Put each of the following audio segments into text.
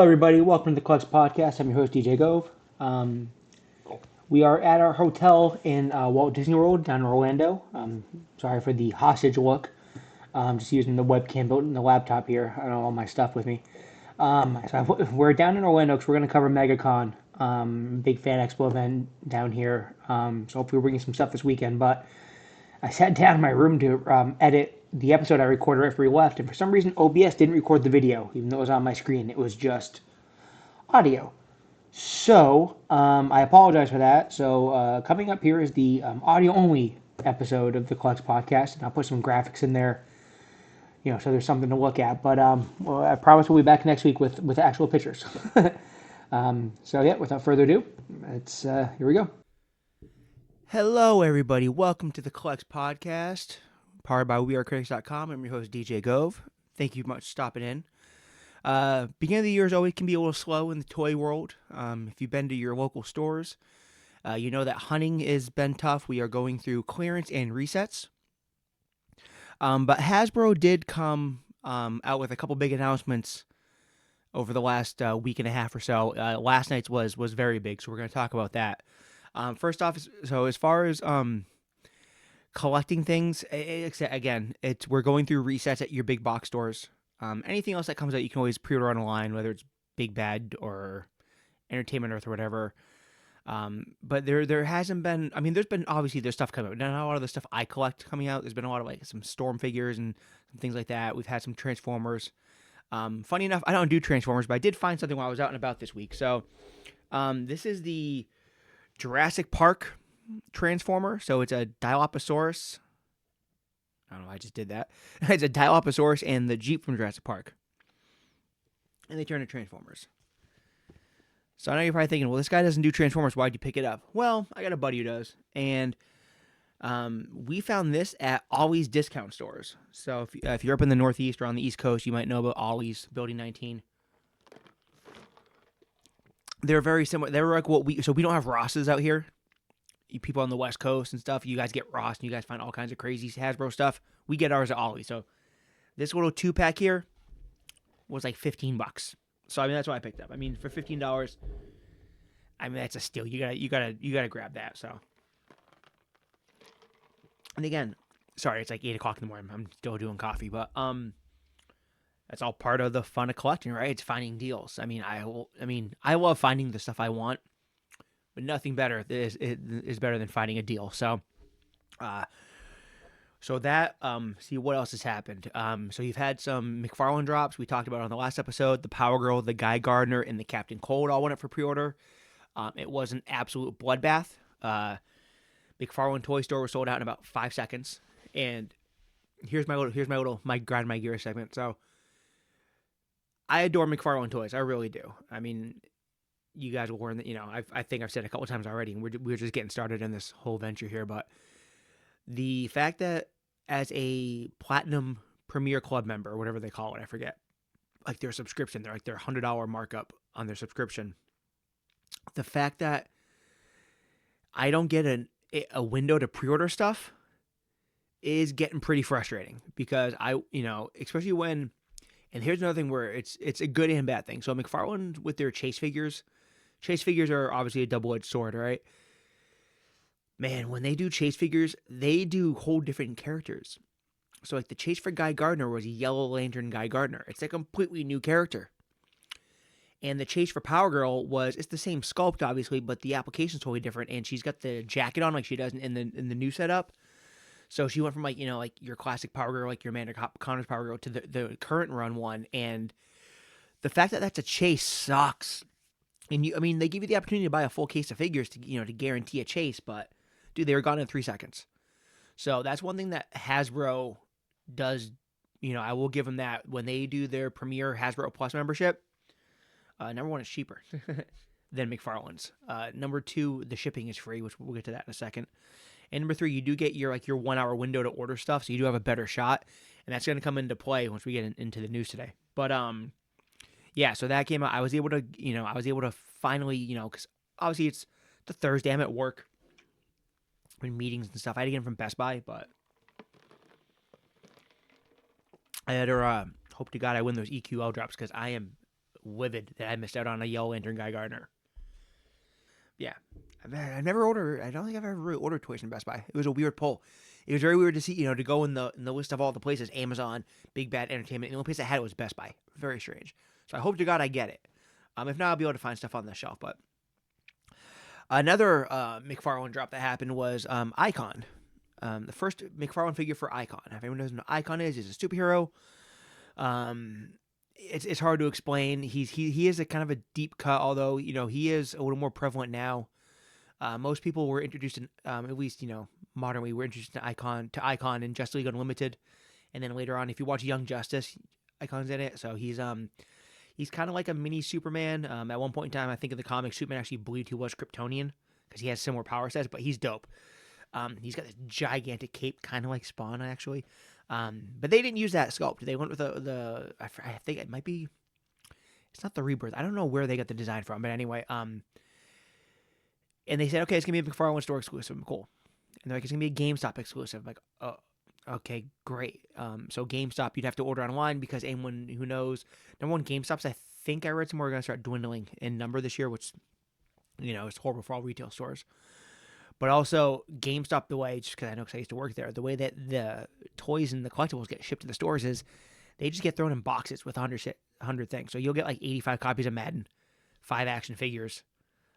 everybody. Welcome to the ColleX podcast. I'm your host, DJ Gove. Um, we are at our hotel in Walt Disney World down in Orlando. Sorry for the hostage look. Just using the webcam built in the laptop here. I don't have all my stuff with me. We're down in Orlando because we're going to cover MegaCon, big Fan Expo event down here. So hopefully we're bringing some stuff this weekend. But I sat down in my room to edit the episode I recorded right before we left, and for some reason OBS didn't record the video, even though it was on my screen. It was just audio. So I apologize for that. So coming up here is the audio only episode of the ColleX podcast, and I'll put some graphics in there, so there's something to look at. But well, I promise we'll be back next week with actual pictures. So yeah, without further ado, it's here we go. Hello, everybody. Welcome to the ColleX podcast, powered by wearecritics.com. I'm your host, DJ Gove. Thank you much for stopping in. Beginning of the year always can be a little slow in the toy world. If you've been to your local stores, you know that hunting has been tough. We are going through clearance and resets. But Hasbro did come out with a couple big announcements over the last week and a half or so. Last night's was very big, so we're going to talk about that. First off, so as far as collecting things, we're going through resets at your big box stores. Anything else that comes out, you can always pre-order online, whether it's Big Bad or Entertainment Earth or whatever. But there hasn't been. I mean, there's stuff coming out. Not a lot of the stuff I collect coming out. There's been a lot of like some Storm figures and some things like that. We've had some Transformers. Funny enough, I don't do Transformers, but I did find something while I was out and about this week. So, this is the Jurassic Park Transformer. So it's a Dilophosaurus. I don't know, I just did that. It's a Dilophosaurus and the Jeep from Jurassic Park. And they turn into Transformers. So I know you're probably thinking, well, this guy doesn't do Transformers. Why'd you pick it up? Well, I got a buddy who does. And we found this at Ollie's discount stores. So if you're up in the Northeast or on the East Coast, you might know about Ollie's Building 19. They're very similar. They're like so we don't have Ross's out here. You people on the West Coast and stuff, you guys get Ross and you guys find all kinds of crazy Hasbro stuff. We get ours at Ollie. So this little 2-pack here was like $15. So I mean that's what I picked up. I mean for $15, I mean that's a steal. You gotta grab that. So and again, sorry, it's like 8:00 in the morning. I'm still doing coffee, but that's all part of the fun of collecting, right? It's finding deals. I mean, I love finding the stuff I want, but nothing better is better than finding a deal. So, see what else has happened. So you've had some McFarlane drops we talked about on the last episode. The Power Girl, the Guy Gardner, and the Captain Cold all went up for pre-order. It was an absolute bloodbath. McFarlane Toy Store was sold out in about 5 seconds. And here's my grind my gear segment. So I adore McFarlane toys. I really do. I mean, you guys will learn that, I think I've said it a couple times already, and we're just getting started in this whole venture here. But the fact that as a Platinum Premier Club member, or whatever they call it, I forget, like their subscription, they're like their $100 markup on their subscription. The fact that I don't get a window to pre-order stuff is getting pretty frustrating because especially when. And here's another thing where it's a good and bad thing. So McFarlane with their chase figures are obviously a double-edged sword, right? Man, when they do chase figures, they do whole different characters. So like the chase for Guy Gardner was Yellow Lantern Guy Gardner. It's a completely new character. And the chase for Power Girl it's the same sculpt obviously, but the application's totally different. And she's got the jacket on like she does in the new setup. So she went from like your classic Power Girl, like your Amanda Connor's Power Girl, to the current run one, and the fact that that's a chase sucks. And they give you the opportunity to buy a full case of figures to guarantee a chase, but dude, they were gone in 3 seconds. So that's one thing that Hasbro does. I will give them that when they do their Premier Hasbro Plus membership. Number one, it's cheaper than McFarlane's. Number two, the shipping is free, which we'll get to that in a second. And number three, you do get your 1 hour window to order stuff, so you do have a better shot, and that's going to come into play once we get into the news today. But yeah, so that came out. I was able to finally, because obviously it's the Thursday. I'm at work, in meetings and stuff. I had to get them from Best Buy, but I had to hope to God I win those EQL drops because I am livid that I missed out on a Yellow Lantern Guy Gardner. Yeah. I've never ordered. I don't think I've ever really ordered toys from Best Buy. It was a weird pull. It was very weird to see, to go in the list of all the places, Amazon, Big Bad Entertainment. And the only place I had it was Best Buy. Very strange. So I hope to God I get it. If not, I'll be able to find stuff on the shelf. But another McFarlane drop that happened was Icon. The first McFarlane figure for Icon. If anyone doesn't know what Icon is, he's a superhero. It's hard to explain. He is a kind of a deep cut, although he is a little more prevalent now. Most people were introduced in, at least modernly, were introduced to Icon in Justice League Unlimited, and then later on, if you watch Young Justice, Icon's in it. So he's kind of like a mini Superman. At one point in time, I think in the comics, Superman actually believed he was Kryptonian because he has similar power sets, but he's dope. He's got this gigantic cape, kind of like Spawn, actually. But they didn't use that sculpt. They went with I think it might be, it's not the Rebirth. I don't know where they got the design from, but anyway, and they said, okay, it's going to be a McFarlane store exclusive. I'm cool. And they're like, it's going to be a GameStop exclusive. I'm like, oh, okay, great. So GameStop, you'd have to order online because anyone who knows, number one, GameStops, I think I read somewhere, are going to start dwindling in number this year, which, is horrible for all retail stores. But also, GameStop, the way, just because I know because I used to work there, the way that the toys and the collectibles get shipped to the stores is they just get thrown in boxes with 100 things. So you'll get like 85 copies of Madden, 5 action figures,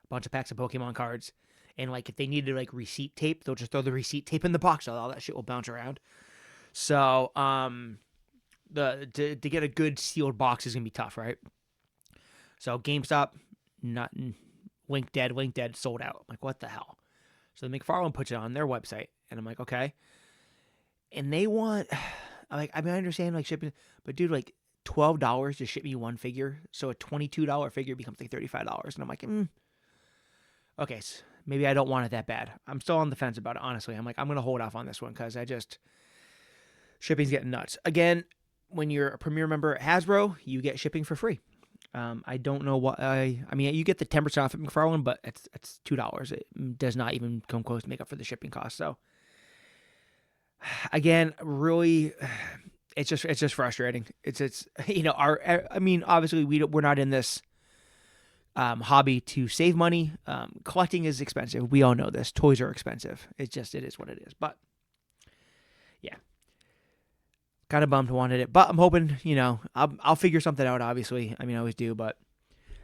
a bunch of packs of Pokemon cards, and like if they needed like receipt tape, they'll just throw the receipt tape in the box, so all that shit will bounce around. So to get a good sealed box is gonna be tough, right? So GameStop, link dead, sold out. I'm like, what the hell? So the McFarlane puts it on their website, and I'm like, okay. And they want, I understand like shipping, but dude, like $12 to ship me one figure, so a $22 figure becomes like $35, and I'm like, okay, so maybe I don't want it that bad. I'm still on the fence about it, honestly. I'm like, I'm gonna hold off on this one because shipping's getting nuts. Again, when you're a Premier member at Hasbro, you get shipping for free. I don't know what you get the 10% off at McFarlane, but it's $2. It does not even come close to make up for the shipping cost. So again, really, it's just frustrating. It's obviously we're not in this hobby to save money. Collecting is expensive. We all know this. Toys are expensive. It is what it is. But yeah. Kind of bummed, wanted it, but I'm hoping, I'll figure something out, obviously. I always do, but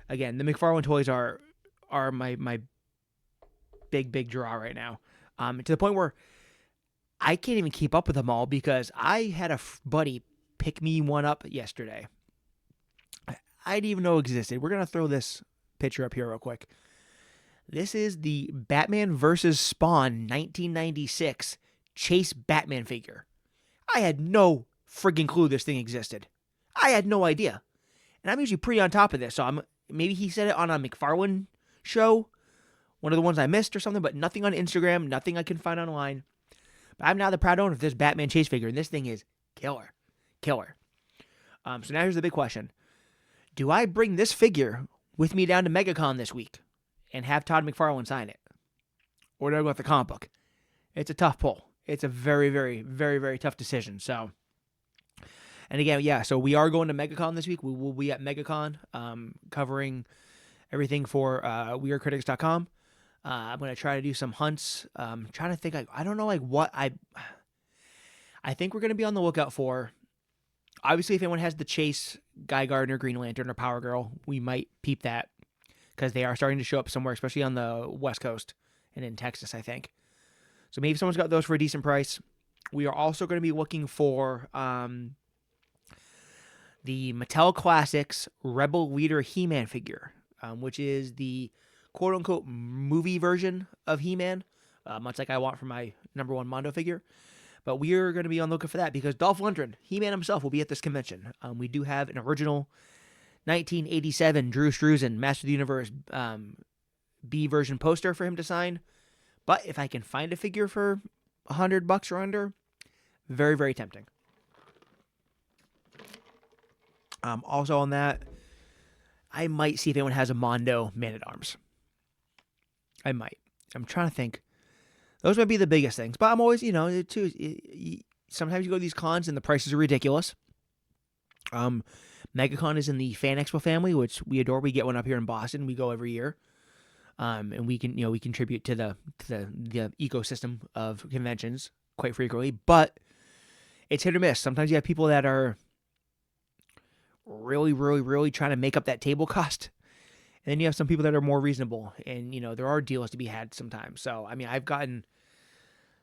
again, the McFarlane toys are my big draw right now. To the point where I can't even keep up with them all because I had a buddy pick me one up yesterday. I didn't even know it existed. We're going to throw this picture up here real quick. This is the Batman vs. Spawn 1996 Chase Batman figure. I had no friggin' clue this thing existed. I had no idea. And I'm usually pretty on top of this, so maybe he said it on a McFarlane show, one of the ones I missed or something, but nothing on Instagram, nothing I can find online. But I'm now the proud owner of this Batman Chase figure, and this thing is killer. Killer. So now here's the big question. Do I bring this figure with me down to MegaCon this week and have Todd McFarlane sign it? Or do I go with the comic book? It's a tough pull. It's a very, very, very, very tough decision. So, and again, yeah, so we are going to MegaCon this week. We will be at MegaCon covering everything for WeAreCritics.com. I'm going to try to do some hunts. Trying to think, I don't know what I think we're going to be on the lookout for. Obviously, if anyone has the Chase, Guy Gardner, Green Lantern, or Power Girl, we might peep that because they are starting to show up somewhere, especially on the West Coast and in Texas, I think. So maybe someone's got those for a decent price. We are also going to be looking for the Mattel Classics Rebel Leader He-Man figure, which is the quote-unquote movie version of He-Man, much like I want for my number one Mondo figure. But we are going to be on the lookout for that because Dolph Lundgren, He-Man himself, will be at this convention. We do have an original 1987 Drew Struzan Master of the Universe B version poster for him to sign. But if I can find a figure for $100 or under, very, very tempting. Also on that, I might see if anyone has a Mondo Man-at-Arms. I might. I'm trying to think. Those might be the biggest things. But I'm always, sometimes you go to these cons and the prices are ridiculous. MegaCon is in the Fan Expo family, which we adore. We get one up here in Boston. We go every year, and we contribute to the ecosystem of conventions quite frequently. But it's hit or miss. Sometimes you have people that are really, really, really trying to make up that table cost. And then you have some people that are more reasonable. And, there are deals to be had sometimes. So, I mean, I've gotten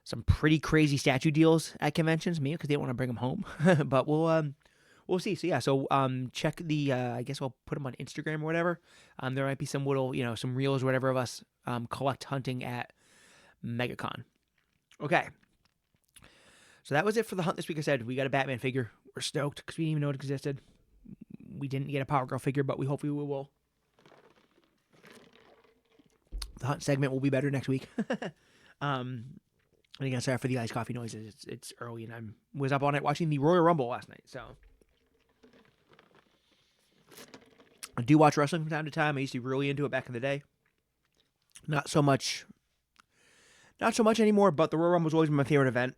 some pretty crazy statue deals at conventions, maybe because they don't want to bring them home. But we'll see. So, yeah. So, check the, I guess I'll put them on Instagram or whatever. There might be some little, some reels or whatever of us collect hunting at MegaCon. Okay. So that was it for the hunt this week. I said we got a Batman figure. We're stoked because we didn't even know it existed. We didn't get a Power Girl figure, but hopefully we will. The hunt segment will be better next week. And again, sorry for the iced coffee noises. It's early, and I was up all night watching the Royal Rumble last night. So I do watch wrestling from time to time. I used to be really into it back in the day. Not so much anymore. But the Royal Rumble was always my favorite event.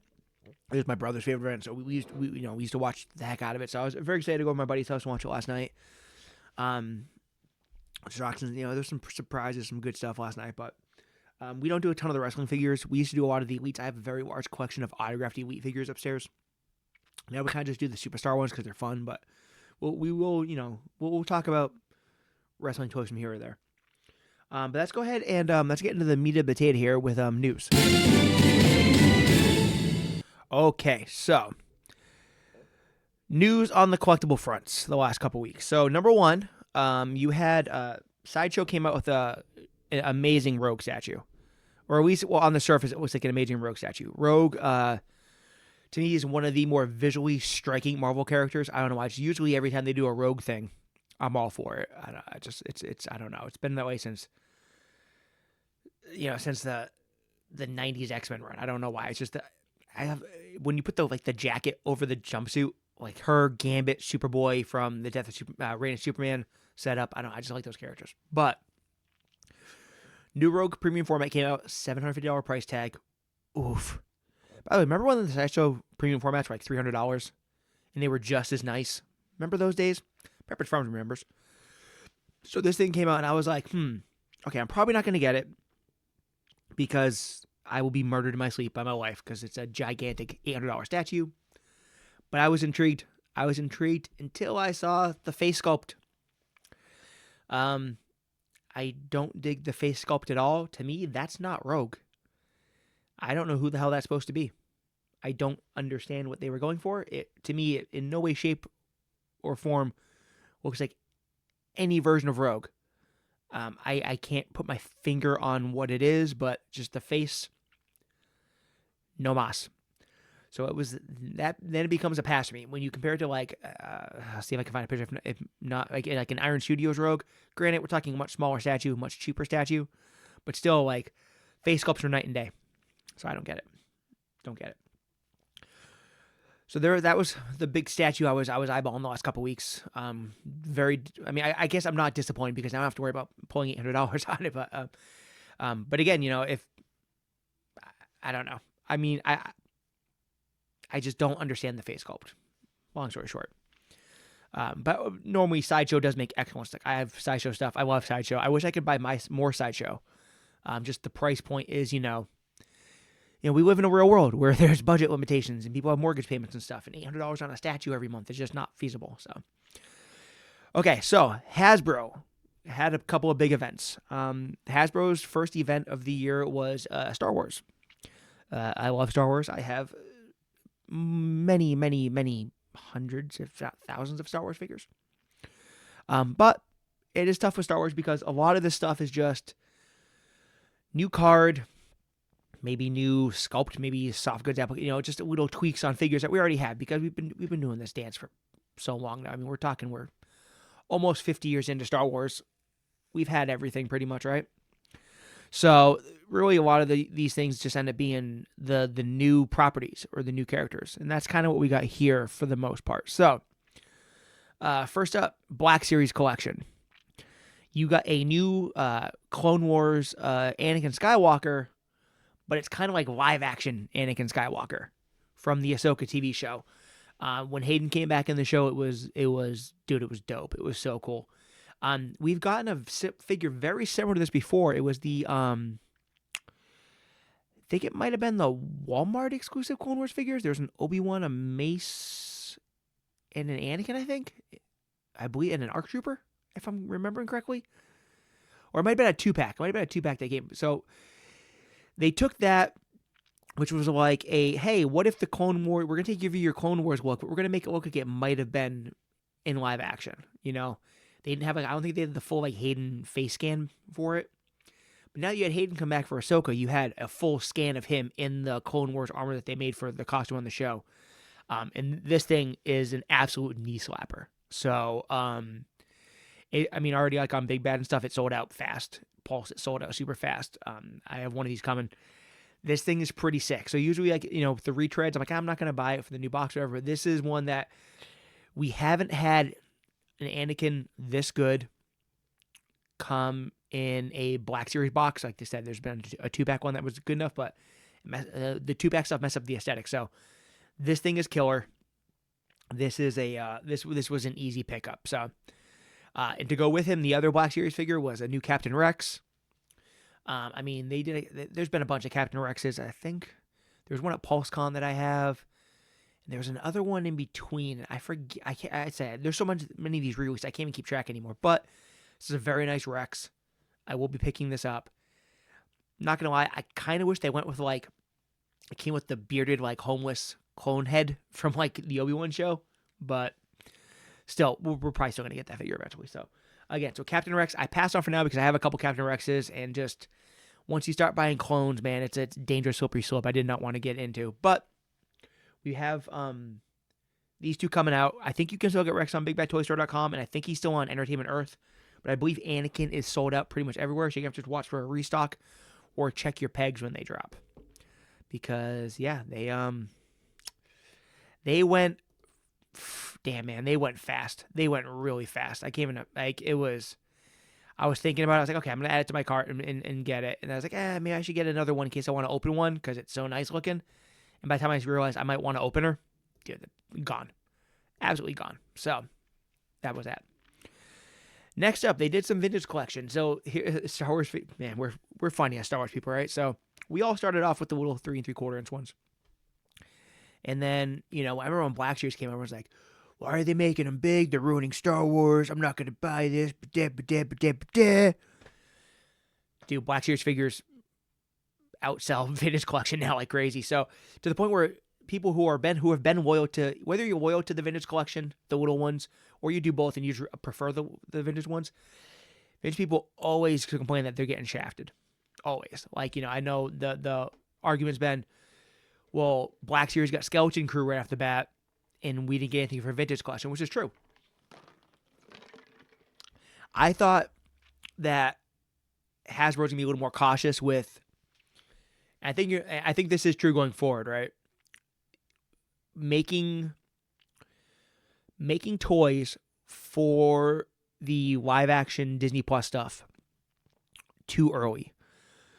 It was my brother's favorite event, so we used to watch the heck out of it. So I was very excited to go to my buddy's house and watch it last night. There's some surprises, some good stuff last night, but we don't do a ton of the wrestling figures. We used to do a lot of the elites. I have a very large collection of autographed elite figures upstairs. Now we kind of just do the superstar ones because they're fun, but we'll talk about wrestling toys from here or there. But let's go ahead and let's get into the meat of the potato here with news. Okay, so news on the collectible fronts the last couple weeks. So number one, you had Sideshow came out with an amazing Rogue statue, or at least on the surface it looks like an amazing Rogue statue. Rogue, to me, is one of the more visually striking Marvel characters. I don't know why. It's usually every time they do a Rogue thing, I'm all for it. I don't know. It's been that way since the '90s X-Men run. I don't know why. It's just when you put the jacket over the jumpsuit, like her, Gambit, Superboy from the Reign of Superman setup. I just like those characters. But new Rogue premium format came out, $750 price tag. Oof. By the way, remember when the Sideshow premium formats were like $300 and they were just as nice? Remember those days? Pepperidge Farms remembers. So this thing came out and I was like, okay, I'm probably not going to get it because I will be murdered in my sleep by my wife because it's a gigantic $800 statue. But I was intrigued. Until I saw the face sculpt. I don't dig the face sculpt at all. To me, that's not Rogue. I don't know who the hell that's supposed to be. I don't understand what they were going for. To me, it in no way, shape, or form looks like any version of Rogue. I can't put my finger on what it is, but just the face, no mas. So it was that. Then it becomes a pass for me when you compare it to I'll see if I can find a picture. If not, like an Iron Studios Rogue. Granted, we're talking a much smaller statue, much cheaper statue, but still face sculpts are night and day. So I don't get it. So that was the big statue I was eyeballing the last couple weeks. I guess I'm not disappointed because now I don't have to worry about pulling $800 on it. But again, if I don't know. I mean, I just don't understand the face sculpt. Long story short. But normally Sideshow does make excellent stuff. I have Sideshow stuff. I love Sideshow. I wish I could buy more Sideshow. Just the price point is, we live in a real world where there's budget limitations and people have mortgage payments and stuff. And $800 on a statue every month is just not feasible. So, okay, so Hasbro had a couple of big events. Hasbro's first event of the year was Star Wars. I love Star Wars. I have many, many, many hundreds, if not thousands of Star Wars figures. But it is tough with Star Wars because a lot of this stuff is just new card, maybe new sculpt, maybe soft goods application, just little tweaks on figures that we already have because we've been doing this dance for so long now. I mean, we're almost 50 years into Star Wars. We've had everything pretty much, right? So really a lot of these things just end up being the new properties or the new characters. And that's kind of what we got here for the most part. So first up, Black Series Collection. You got a new Clone Wars Anakin Skywalker, but it's kind of like live action Anakin Skywalker from the Ahsoka TV show. When Hayden came back in the show, dude, it was dope. It was so cool. We've gotten a figure very similar to this before. It was I think it might have been the Walmart exclusive Clone Wars figures. There's an Obi-Wan, a Mace, and an Anakin, I think. I believe, and an ARC Trooper, if I'm remembering correctly. Or it might have been a 2-pack. It might have been a 2-pack that came. So they took that, which was like hey, what if the Clone War, we're going to give you your Clone Wars look, but we're going to make it look like it might have been in live action, you know? They didn't have, I don't think they had the full, Hayden face scan for it. But now that you had Hayden come back for Ahsoka, you had a full scan of him in the Clone Wars armor that they made for the costume on the show. And this thing is an absolute knee slapper. So, already on Big Bad and stuff, it sold out fast. Pulse, it sold out super fast. I have one of these coming. This thing is pretty sick. So usually, the retreads, I'm like, I'm not going to buy it for the new box or whatever. This is one that we haven't had an Anakin this good come in a Black Series box. Like they said, there's been a 2-pack one that was good enough, but the 2-pack stuff messed up the aesthetic. So this thing is killer. This is this was an easy pickup. So, and to go with him, the other Black Series figure was a new Captain Rex. There's been a bunch of Captain Rexes. I think there's one at PulseCon that I have. And there's another one in between. I forget. I said there's many of these re-releases. I can't even keep track anymore. But this is a very nice Rex. I will be picking this up. Not gonna lie, I kind of wish they went with it came with the bearded homeless clone head from the Obi-Wan show. But still, we're probably still gonna get that figure eventually. So again, Captain Rex, I passed on for now because I have a couple Captain Rexes, and just once you start buying clones, man, it's a dangerous slippery slope I did not want to get into. But we have these two coming out. I think you can still get Rex on BigBadToyStore.com, and I think he's still on Entertainment Earth. But I believe Anakin is sold out pretty much everywhere, so you have to watch for a restock or check your pegs when they drop. Because yeah, they went, damn man, they went fast. They went really fast. I came in I was thinking about it. I was like, okay, I'm gonna add it to my cart and get it. And I was like, maybe I should get another one in case I want to open one because it's so nice looking. And by the time I realized I might want to open her, dude, gone, absolutely gone. So that was that. Next up, they did some vintage collection. So here, Star Wars, man, we're funny as Star Wars people, right? So we all started off with the little 3 3/4 inch ones. And then, I remember when Black Series came out, I was like, why are they making them big? They're ruining Star Wars. I'm not going to buy this. Dude, Black Series figures outsell vintage collection now like crazy. So to the point where people who have been loyal to, whether you're loyal to the vintage collection, the little ones, or you do both and you prefer the vintage ones, vintage people always complain that they're getting shafted. Always. I know the argument's been, well, Black Series got Skeleton Crew right off the bat, and we didn't get anything for vintage collection, which is true. I thought that Hasbro's gonna be a little more cautious with. I think this is true going forward, right? Making toys for the live action Disney Plus stuff too early.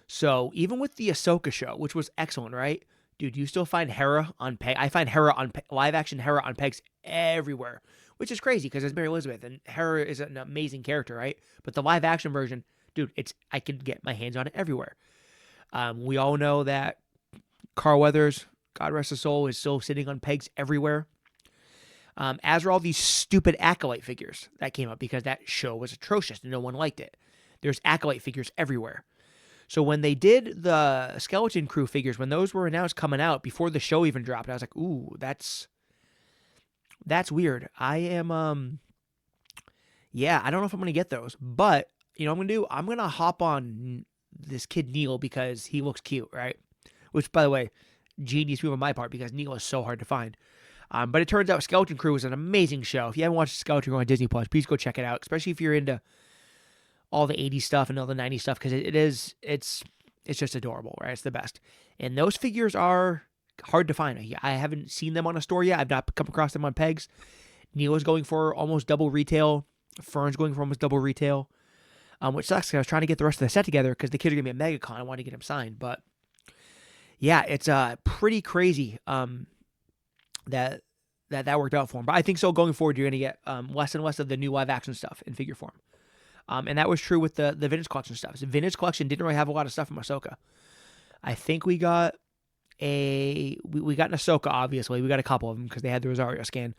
So even with the Ahsoka show, which was excellent, right? Dude, you still find Hera on peg. I find Hera on live action Hera on pegs everywhere, which is crazy because it's Mary Elizabeth and Hera is an amazing character, right? But the live action version, dude, I could get my hands on it everywhere. We all know that Carl Weathers, God rest his soul, is still sitting on pegs everywhere. As are all these stupid Acolyte figures that came up because that show was atrocious and no one liked it. There's Acolyte figures everywhere. So when they did the Skeleton Crew figures, when those were announced coming out before the show even dropped, I was like, ooh, that's weird. I am, I don't know if I'm going to get those. But, what I'm going to do? I'm going to hop on this kid Neil because he looks cute, right? Which, by the way, genius move on my part because Neil is so hard to find. But it turns out Skeleton Crew is an amazing show. If you haven't watched Skeleton Crew on Disney Plus, please go check it out, especially if you're into all the 80s stuff and all the 90s stuff because it's just adorable, right? It's the best. And those figures are hard to find. I haven't seen them on a store yet. I've not come across them on pegs. Neil is going for almost double retail. Fern's going for almost double retail, which sucks because I was trying to get the rest of the set together because the kids are going to be at MegaCon. I wanted to get them signed. But yeah, it's pretty crazy that that worked out for him. But I think so going forward, you're going to get less and less of the new live action stuff in figure form. And that was true with the Vintage Collection stuff. So Vintage Collection didn't really have a lot of stuff from Ahsoka. I think we got we got an Ahsoka, obviously. We got a couple of them because they had the Rosario scan.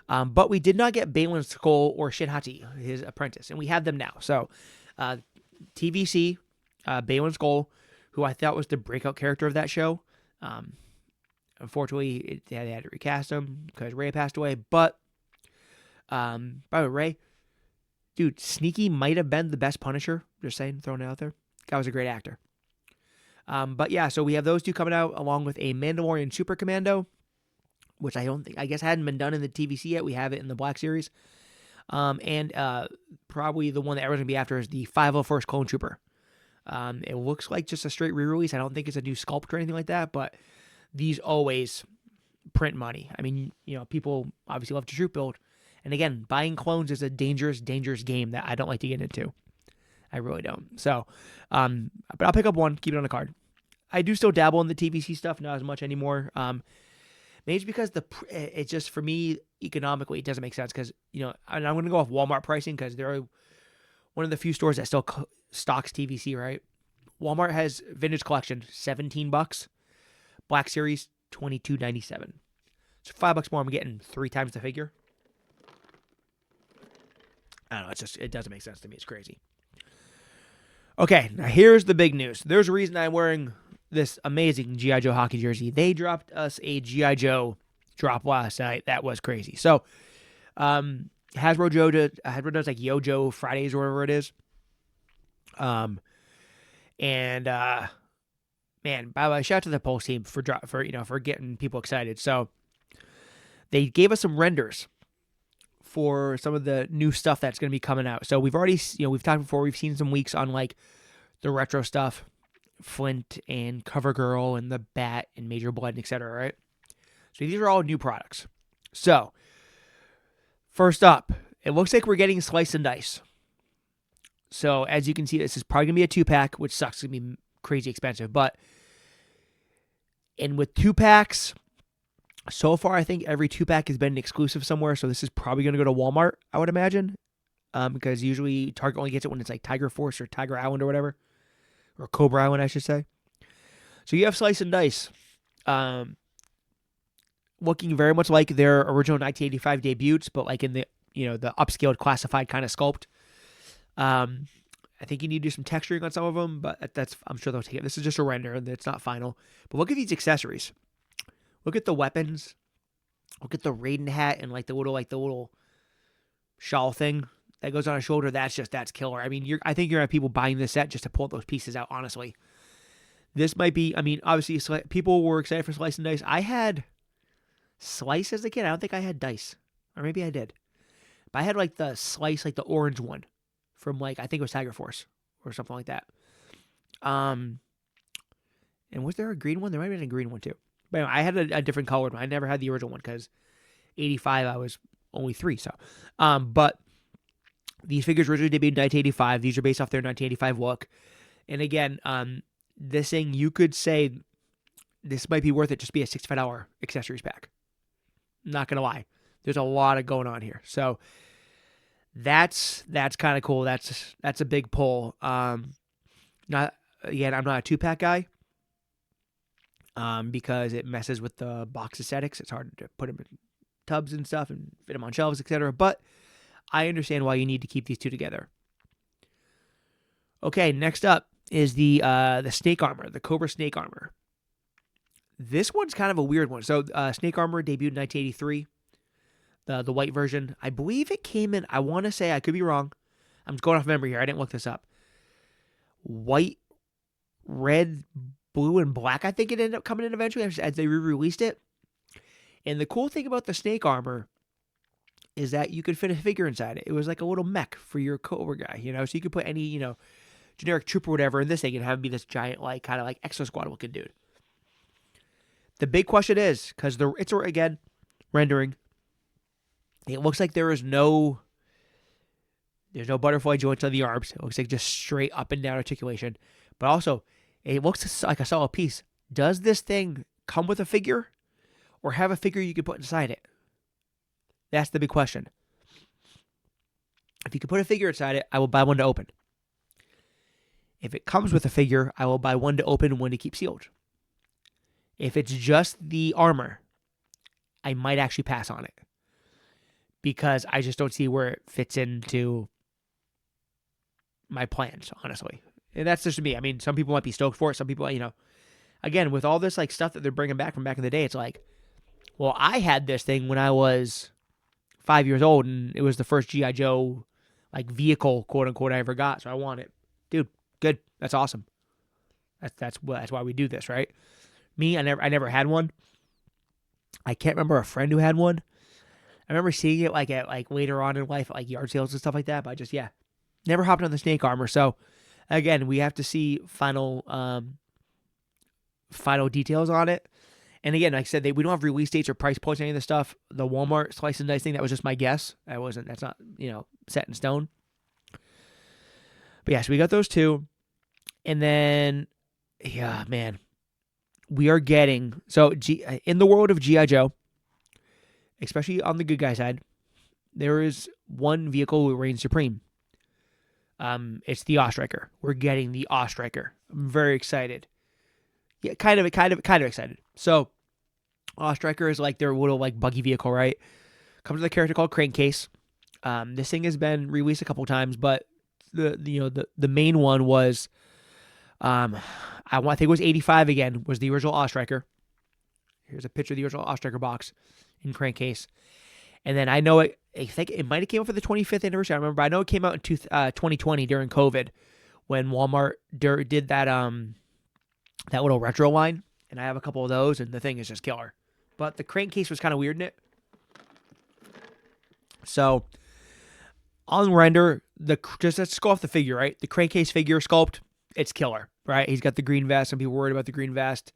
But we did not get Balin Skull or Shin Hati, his apprentice, and we have them now. So TVC, Balin Skull, who I thought was the breakout character of that show. Unfortunately, they had to recast him because Ray passed away. But, by the way, Ray, dude, Sneaky might have been the best Punisher. Just saying, throwing it out there. Guy was a great actor. But yeah, so we have those two coming out along with a Mandalorian Super Commando, which I guess hadn't been done in the TVC yet. We have it in the Black Series. And probably the one that everyone's going to be after is the 501st Clone Trooper. It looks like just a straight re-release. I don't think it's a new sculpt or anything like that, but these always print money. I mean, people obviously love to troop build. And again, buying clones is a dangerous, dangerous game that I don't like to get into. I really don't. So, but I'll pick up one, keep it on the card. I do still dabble in the TVC stuff, not as much anymore. Maybe it's because it just, for me, economically, it doesn't make sense. Because, and I'm going to go off Walmart pricing because they're one of the few stores that still stocks TVC, right? Walmart has Vintage Collection, $17. Black Series, $22.97. So $5 more, I'm getting 3 times the figure. I don't know. It doesn't make sense to me. It's crazy. Okay, now here's the big news. There's a reason I'm wearing this amazing G.I. Joe hockey jersey. They dropped us a G.I. Joe drop last night. That was crazy. So, Hasbro does like Yo Joe Fridays or whatever it is. Man, by the way, shout out to the Pulse team for getting people excited. So, they gave us some renders for some of the new stuff that's going to be coming out. So we've already, we've talked before, we've seen some weeks on like the retro stuff, Flint and CoverGirl and the Bat and Major Blood, etc. Right? So these are all new products. So first up, it looks like we're getting Slice and Dice. So as you can see, this is probably going to be a 2-pack, which sucks. It's going to be crazy expensive. And with 2-packs, so far, I think every 2-pack has been an exclusive somewhere, so this is probably going to go to Walmart, I would imagine, because usually Target only gets it when it's like Tiger Force or Tiger Island or whatever, or Cobra Island, I should say. So you have Slice and Dice, looking very much like their original 1985 debuts, but like in the the upscaled classified kind of sculpt. I think you need to do some texturing on some of them, but I'm sure they'll take it. This is just a render, and it's not final. But look at these accessories. Look at the weapons. Look at the Raiden hat and like the little shawl thing that goes on his shoulder. That's killer. I mean, I think you're gonna have people buying this set just to pull those pieces out. Honestly, this might be. I mean, obviously, people were excited for Slice and Dice. I had Slice as a kid. I don't think I had Dice, or maybe I did. But I had like the Slice, like the orange one from like I think it was Tiger Force or something like that. And was there a green one? There might have been a green one too. But anyway, I had a different colored one. I never had the original one because 85 I was only 3. So, but these figures originally debuted in 1985. These are based off their 1985 look. And again, this thing you could say this might be worth it just be a $65 accessories pack. Not gonna lie, there's a lot of going on here. So that's kind of cool. That's a big pull. I'm not a 2-pack guy. Because it messes with the box aesthetics. It's hard to put them in tubs and stuff and fit them on shelves, etc. But I understand why you need to keep these two together. Okay, next up is the snake armor, the Cobra snake armor. This one's kind of a weird one. So snake armor debuted in 1983, the white version. I believe it came in, I want to say, I could be wrong. I'm just going off memory here. I didn't look this up. White, red, blue and black, I think it ended up coming in eventually as they re-released it. And the cool thing about the snake armor is that you could fit a figure inside it. It was like a little mech for your Cobra guy, so you could put any, generic troop or whatever in this thing and have him be this giant, like, kind of like Exo Squad looking dude. The big question is, because it's, again, rendering, it looks like there's no butterfly joints on the arms. It looks like just straight up and down articulation. But also, it looks like a solid piece. Does this thing come with a figure or have a figure you can put inside it? That's the big question. If you could put a figure inside it, I will buy one to open. If it comes with a figure, I will buy one to open and one to keep sealed. If it's just the armor, I might actually pass on it because I just don't see where it fits into my plans, honestly. And that's just me. I mean, some people might be stoked for it. Some people, again, with all this like stuff that they're bringing back from back in the day, it's like, well, I had this thing when I was 5 years old, and it was the first GI Joe like vehicle, quote unquote, I ever got. So I want it, dude. Good, that's awesome. That's why we do this, right? Me, I never had one. I can't remember a friend who had one. I remember seeing it like at like later on in life, at, like yard sales and stuff like that. But I just never hopped on the snake armor. So again, we have to see final details on it. And again, like I said, we don't have release dates or price points or any of this stuff. The Walmart slice and dice thing, that was just my guess. That's not set in stone. But yeah, so we got those two. And then, yeah, man, we are getting, so in the world of G.I. Joe, especially on the good guy side, there is one vehicle who reigns supreme. It's the Ostriker. We're getting the Ostriker. I'm very excited. Yeah, kind of excited. So, Ostriker is like their little like buggy vehicle, right? Comes with a character called Crankcase. This thing has been released a couple times, but the main one was, I think it was 85 again. Was the original Ostriker. Here's a picture of the original Ostriker box in Crankcase. And then I know I think it might have came out for the 25th anniversary. I remember. I know it came out in 2020 during COVID when Walmart did that that little retro line, and I have a couple of those, and the thing is just killer. But the Crankcase was kind of weird in it. So on render, let's go off the figure, right? The Crankcase figure sculpt, it's killer, right? He's got the green vest. Some people were worried about the green vest.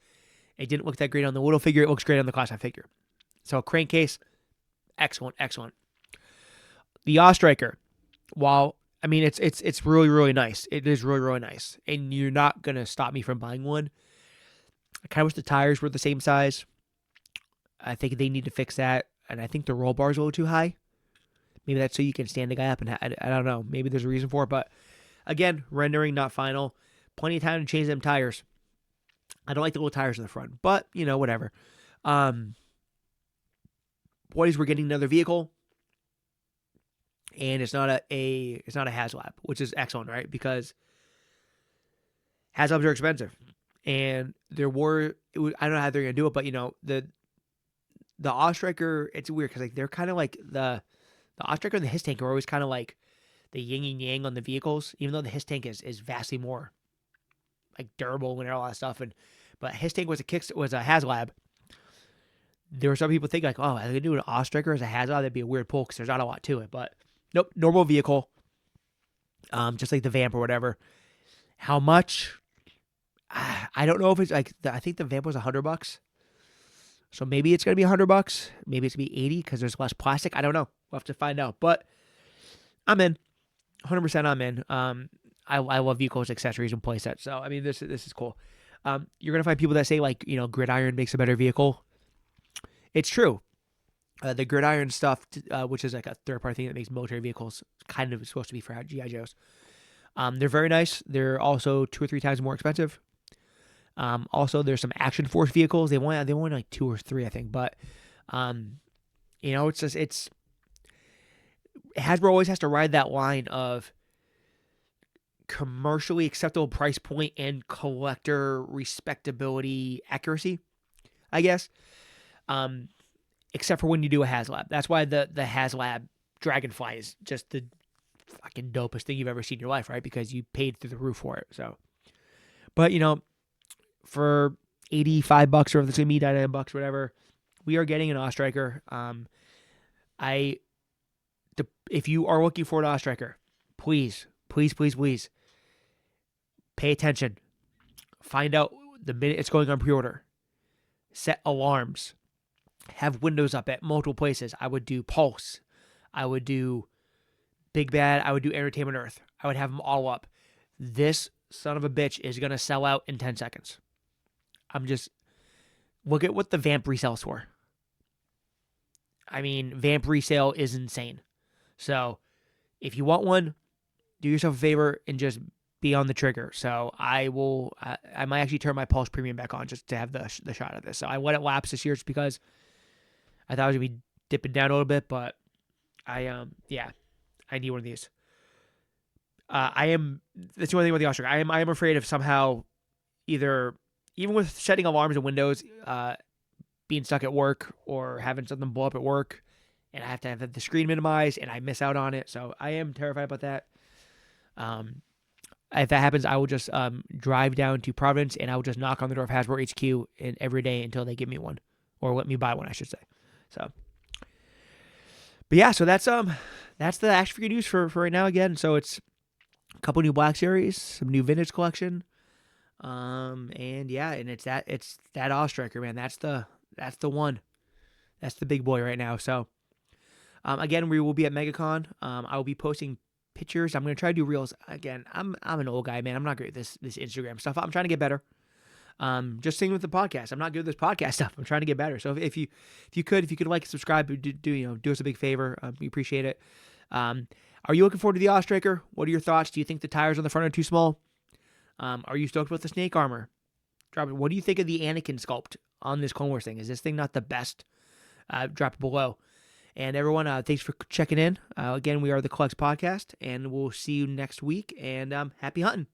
It didn't look that great on the little figure. It looks great on the classic figure. So Crankcase, excellent. The Ostriker, while I mean it's really, really nice. It is really, really nice. And you're not gonna stop me from buying one. I kind of wish the tires were the same size. I think they need to fix that. And I think the roll bar is a little too high. Maybe that's so you can stand the guy up, and I don't know. Maybe there's a reason for it. But again, rendering, not final. Plenty of time to change them tires. I don't like the little tires in the front, but whatever. Boys, we're getting another vehicle, and it's not a HasLab, which is excellent, right? Because HasLabs are expensive, and I don't know how they're gonna do it, but the Ostriker, it's weird because like they're kind of like the Ostriker and the His Tank are always kind of like the yin and yang on the vehicles, even though the His Tank is vastly more like durable and all that stuff. But His Tank was a HasLab. There were some people think like, oh, I could do an Ostriker as a HasLab. That'd be a weird pull because there's not a lot to it. But nope, normal vehicle. Just like the Vamp or whatever. How much? I don't know if it's like I think the Vamp was $100. So maybe it's gonna be $100. Maybe it's gonna be $80 because there's less plastic. I don't know. We'll have to find out. But I'm in. 100% I'm in. I love vehicles, accessories, and playsets. So I mean, this is cool. You're gonna find people that say like Gridiron makes a better vehicle. It's true. The Gridiron stuff, which is like a third-party thing that makes military vehicles, kind of supposed to be for GI Joes. They're very nice. They're also 2 or 3 times more expensive. Also, there's some Action Force vehicles. They want like 2 or 3, I think. But it's Hasbro always has to ride that line of commercially acceptable price point and collector respectability accuracy, I guess. Except for when you do a HasLab. That's why the HasLab Dragonfly is just the fucking dopest thing you've ever seen in your life, right? Because you paid through the roof for it. So, but for $85 or if it's gonna be $99, whatever, we are getting an Ostriker. If you are looking for an Ostriker, please pay attention. Find out the minute it's going on pre-order. Set alarms. Have windows up at multiple places. I would do Pulse. I would do Big Bad. I would do Entertainment Earth. I would have them all up. This son of a bitch is going to sell out in 10 seconds. Look at what the Vamp resells for. I mean, Vamp resale is insane. So if you want one, do yourself a favor and just be on the trigger. So I will. I might actually turn my Pulse Premium back on just to have the shot of this. So I let it lapse this year just because I thought it was gonna be dipping down a little bit, but I need one of these. I am. That's the only thing with the Ostrich. I am afraid of somehow either, even with setting alarms in Windows, being stuck at work or having something blow up at work, and I have to have the screen minimized and I miss out on it. So I am terrified about that. If that happens, I will just drive down to Providence and I will just knock on the door of Hasbro HQ every day until they give me one, or let me buy one, I should say. So, but yeah, so that's the action figure news for right now. Again, so it's a couple new Black Series, some new vintage collection, and yeah, and it's that Ostriker, man. That's the one. That's the big boy right now. So, again, we will be at MegaCon. I will be posting pictures. I'm gonna try to do reels. Again, I'm an old guy, man. I'm not great at this Instagram stuff. I'm trying to get better. Just same with the podcast. I'm not good at this podcast stuff. I'm trying to get better. So if you could like, subscribe, do us a big favor. We appreciate it. Are you looking forward to the Ostriker? What are your thoughts? Do you think the tires on the front are too small? Are you stoked with the snake armor? What do you think of the Anakin sculpt on this Clone Wars thing? Is this thing not the best? Drop it below. And everyone, thanks for checking in. Again, we are the ColleX Podcast, and we'll see you next week. And happy hunting.